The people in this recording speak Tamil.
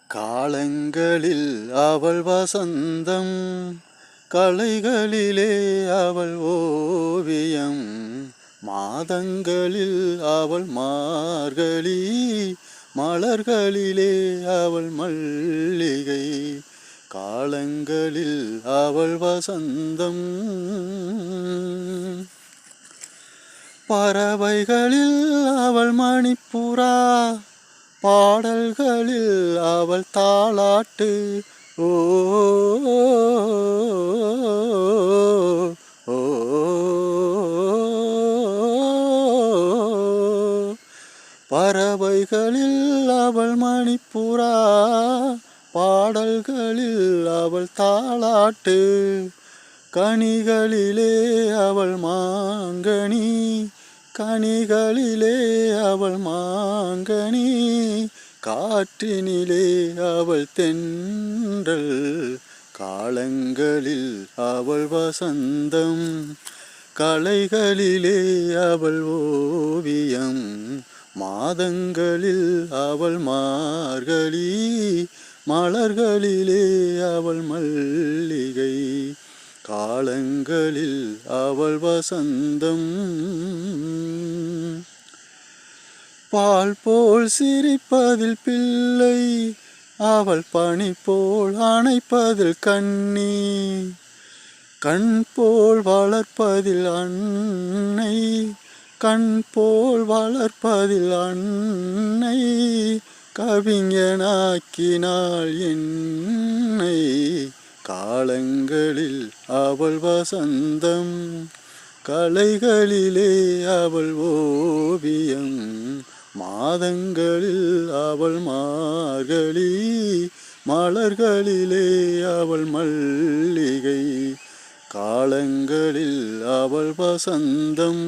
காலங்களில் அவள் வசந்தம், கலைகளிலே அவள் ஓவியம், மாதங்களில் அவள் மார்கழி, மலர்களிலே அவள் மல்லிகை. காலங்களில் அவள் வசந்தம், பறவைகளில் அவள் மணிப்புறா, பாடல்களில் அவள் தாலாட்டு. ஓ ஓ, பறவைகளில் அவள் மணிப்புறா, பாடல்களில் அவள் தாலாட்டு. கனிகளிலே அவள் மாங்கனி, கனிகளிலே அவள் மாங்கனி, காற்றினிலே அவள் தென்றல். காலங்களில் அவள் வசந்தம், கலைகளிலே அவள் ஓவியம், மாதங்களில் அவள் மார்கழி, மலர்களிலே அவள் மல்லிகை. காலங்களில் அவள் வசந்தம், பால் போல் சிரிப்பதில் பிள்ளை, அவள் பனி போல் அணைப்பதில் கண்ணி, கண் போல் வளர்ப்பதில் அன்னை, கண் போல் வளர்ப்பதில் அன்னை, கவிஞனாக்கினாள் என்னை. காலங்களில் அவள் வசந்தம், கலைகளிலே அவள் ஓவியம், மாதங்களில் அவள் மார்கழி, மலர்களிலே அவள் மல்லிகை. காலங்களில் அவள் வசந்தம்.